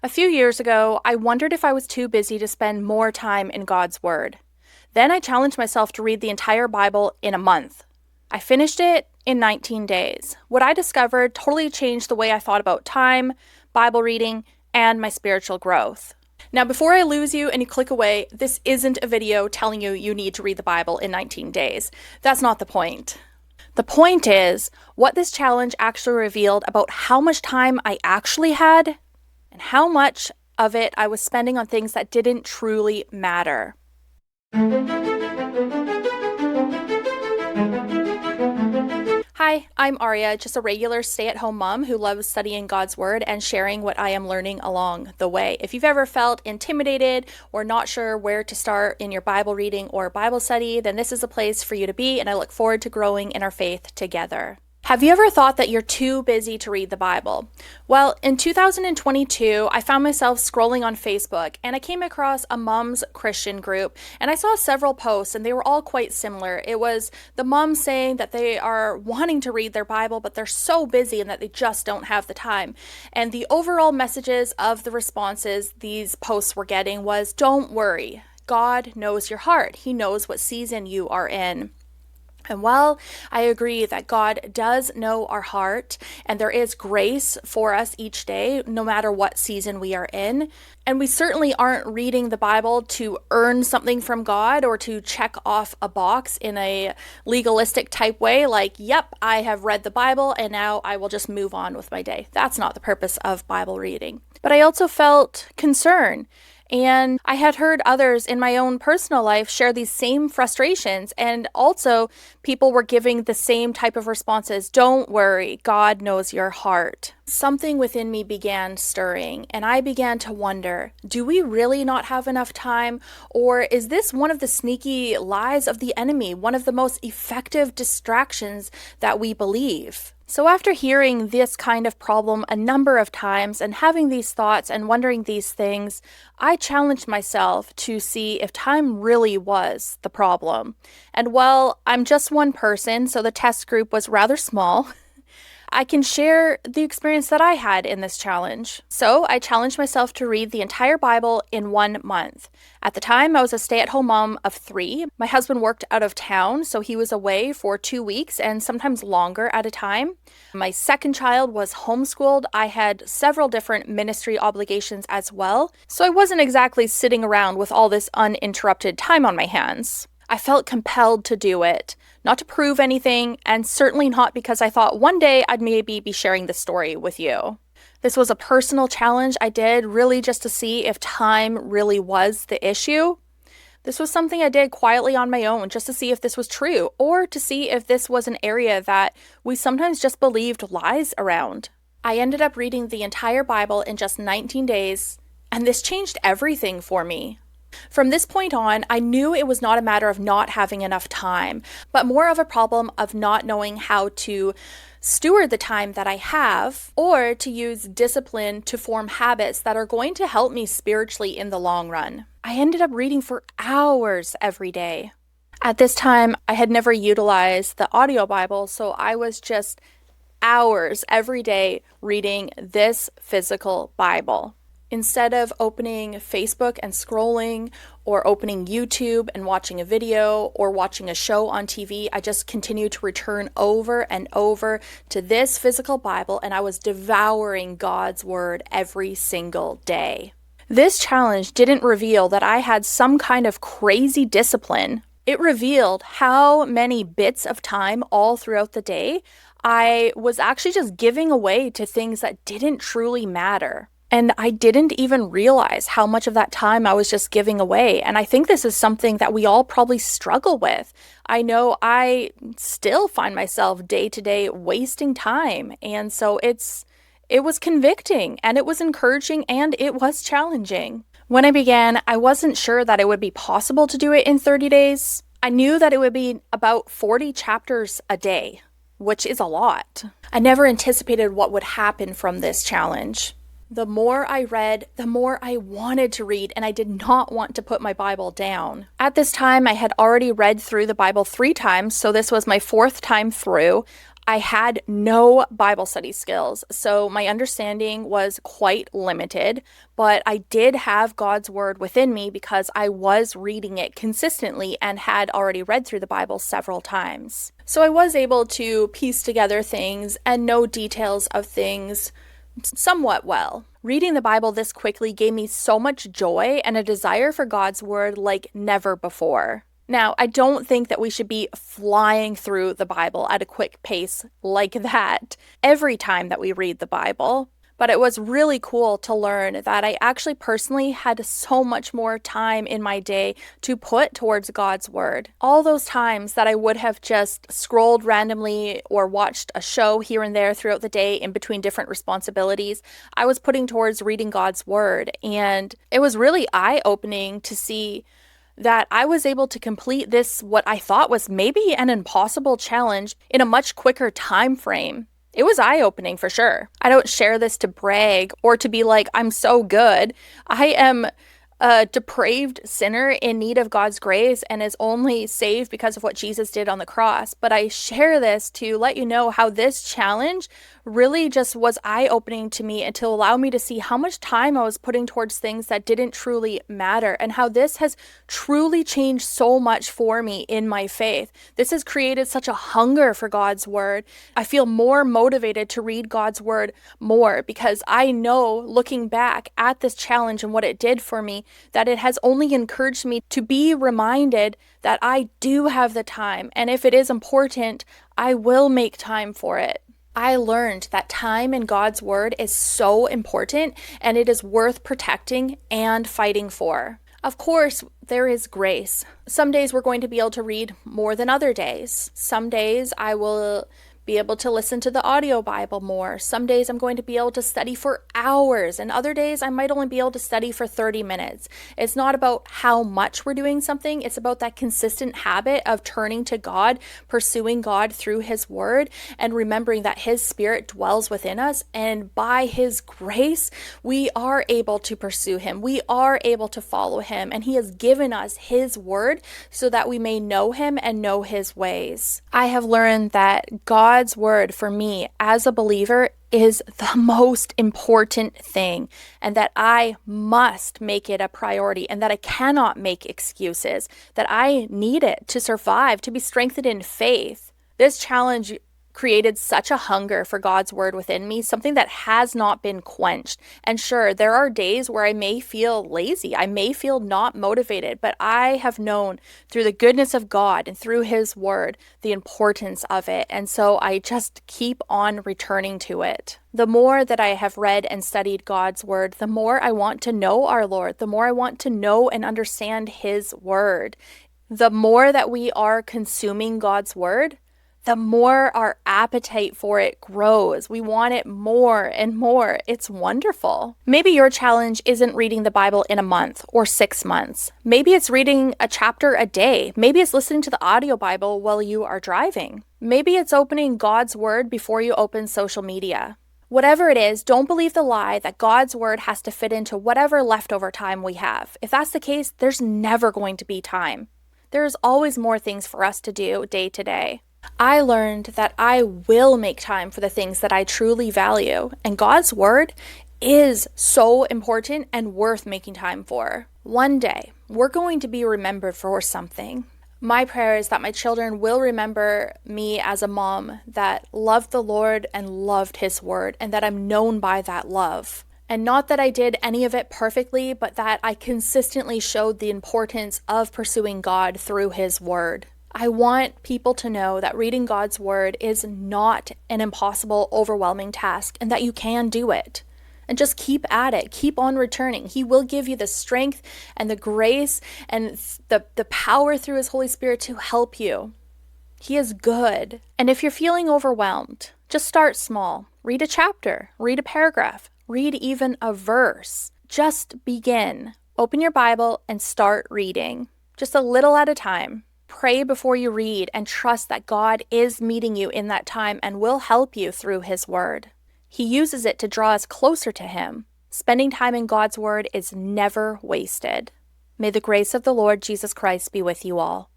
A few years ago, I wondered if I was too busy to spend more time in God's Word. Then I challenged myself to read the entire Bible in a month. I finished it in 19 days. What I discovered totally changed the way I thought about time, Bible reading, and my spiritual growth. Now, before I lose you and you click away, this isn't a video telling you you need to read the Bible in 19 days. That's not the point. The point is what this challenge actually revealed about how much time I actually had and how much of it I was spending on things that didn't truly matter. Hi, I'm Aria, just a regular stay-at-home mom who loves studying God's Word and sharing what I am learning along the way. If you've ever felt intimidated or not sure where to start in your Bible reading or Bible study, then this is a place for you to be, and I look forward to growing in our faith together. Have you ever thought that you're too busy to read the Bible? Well, in 2022, I found myself scrolling on Facebook and I came across a mom's Christian group, and I saw several posts and they were all quite similar. It was the moms saying that they are wanting to read their Bible, but they're so busy and that they just don't have the time. And the overall messages of the responses these posts were getting was, don't worry, God knows your heart. He knows what season you are in. And while I agree that God does know our heart and there is grace for us each day, no matter what season we are in, and we certainly aren't reading the Bible to earn something from God or to check off a box in a legalistic type way, like, yep, I have read the Bible and now I will just move on with my day. That's not the purpose of Bible reading. But I also felt concern. And I had heard others in my own personal life share these same frustrations, and also people were giving the same type of responses. Don't worry, God knows your heart. Something within me began stirring, and I began to wonder, do we really not have enough time? Or is this one of the sneaky lies of the enemy, one of the most effective distractions that we believe? So after hearing this kind of problem a number of times and having these thoughts and wondering these things, I challenged myself to see if time really was the problem. And while I'm just one person, so the test group was rather small, I can share the experience that I had in this challenge. So I challenged myself to read the entire Bible in 1 month. At the time, I was a stay-at-home mom of 3. My husband worked out of town, so he was away for 2 weeks and sometimes longer at a time. My second child was homeschooled. I had several different ministry obligations as well, so I wasn't exactly sitting around with all this uninterrupted time on my hands. I felt compelled to do it, not to prove anything, and certainly not because I thought one day I'd maybe be sharing this story with you. This was a personal challenge I did really just to see if time really was the issue. This was something I did quietly on my own just to see if this was true, or to see if this was an area that we sometimes just believed lies around. I ended up reading the entire Bible in just 19 days, and this changed everything for me. From this point on, I knew it was not a matter of not having enough time, but more of a problem of not knowing how to steward the time that I have, or to use discipline to form habits that are going to help me spiritually in the long run. I ended up reading for hours every day. At this time, I had never utilized the audio Bible, so I was just hours every day reading this physical Bible. Instead of opening Facebook and scrolling, or opening YouTube and watching a video, or watching a show on TV, I just continued to return over and over to this physical Bible, and I was devouring God's Word every single day. This challenge didn't reveal that I had some kind of crazy discipline. It revealed how many bits of time all throughout the day I was actually just giving away to things that didn't truly matter. And I didn't even realize how much of that time I was just giving away. And I think this is something that we all probably struggle with. I know I still find myself day to day wasting time. And so it was convicting, and it was encouraging, and it was challenging. When I began, I wasn't sure that it would be possible to do it in 30 days. I knew that it would be about 40 chapters a day, which is a lot. I never anticipated what would happen from this challenge. The more I read, the more I wanted to read, and I did not want to put my Bible down. At this time, I had already read through the Bible 3 times, so this was my 4th time through. I had no Bible study skills, so my understanding was quite limited, but I did have God's word within me because I was reading it consistently and had already read through the Bible several times. So I was able to piece together things and know details of things somewhat well. Reading the Bible this quickly gave me so much joy and a desire for God's word like never before. Now, I don't think that we should be flying through the Bible at a quick pace like that every time that we read the Bible, but it was really cool to learn that I actually personally had so much more time in my day to put towards God's word. All those times that I would have just scrolled randomly or watched a show here and there throughout the day in between different responsibilities, I was putting towards reading God's word, and it was really eye-opening to see that I was able to complete this, what I thought was maybe an impossible challenge, in a much quicker time frame. It was eye-opening for sure. I don't share this to brag or to be like, I'm so good. I am a depraved sinner in need of God's grace and is only saved because of what Jesus did on the cross. But I share this to let you know how this challenge really just was eye-opening to me and to allow me to see how much time I was putting towards things that didn't truly matter, and how this has truly changed so much for me in my faith. This has created such a hunger for God's word. I feel more motivated to read God's word more because I know, looking back at this challenge and what it did for me, that it has only encouraged me to be reminded that I do have the time, and if it is important, I will make time for it. I learned that time in God's word is so important, and it is worth protecting and fighting for. Of course, there is grace. Some days we're going to be able to read more than other days. Some days I will be able to listen to the audio Bible more. Some days I'm going to be able to study for hours, and other days I might only be able to study for 30 minutes. It's not about how much we're doing something. It's about that consistent habit of turning to God, pursuing God through His word, and remembering that His Spirit dwells within us, and by His grace, we are able to pursue Him. We are able to follow Him, and He has given us His word so that we may know Him and know His ways. I have learned that God's word for me as a believer is the most important thing, and that I must make it a priority, and that I cannot make excuses, that I need it to survive, to be strengthened in faith. This challenge created such a hunger for God's word within me, something that has not been quenched. And sure, there are days where I may feel lazy, I may feel not motivated, but I have known through the goodness of God and through His word the importance of it. And so I just keep on returning to it. The more that I have read and studied God's word, the more I want to know our Lord, the more I want to know and understand His word. The more that we are consuming God's word, the more our appetite for it grows. We want it more and more. It's wonderful. Maybe your challenge isn't reading the Bible in a month or 6 months. Maybe it's reading a chapter a day. Maybe it's listening to the audio Bible while you are driving. Maybe it's opening God's word before you open social media. Whatever it is, don't believe the lie that God's word has to fit into whatever leftover time we have. If that's the case, there's never going to be time. There's always more things for us to do day to day. I learned that I will make time for the things that I truly value, and God's word is so important and worth making time for. One day, we're going to be remembered for something. My prayer is that my children will remember me as a mom that loved the Lord and loved His word, and that I'm known by that love. And not that I did any of it perfectly, but that I consistently showed the importance of pursuing God through His word. I want people to know that reading God's word is not an impossible, overwhelming task, and that you can do it. And just keep at it. Keep on returning. He will give you the strength and the grace and the power through His Holy Spirit to help you. He is good. And if you're feeling overwhelmed, just start small. Read a chapter. Read a paragraph. Read even a verse. Just begin. Open your Bible and start reading. Just a little at a time. Pray before you read and trust that God is meeting you in that time and will help you through His word. He uses it to draw us closer to Him. Spending time in God's word is never wasted. May the grace of the Lord Jesus Christ be with you all.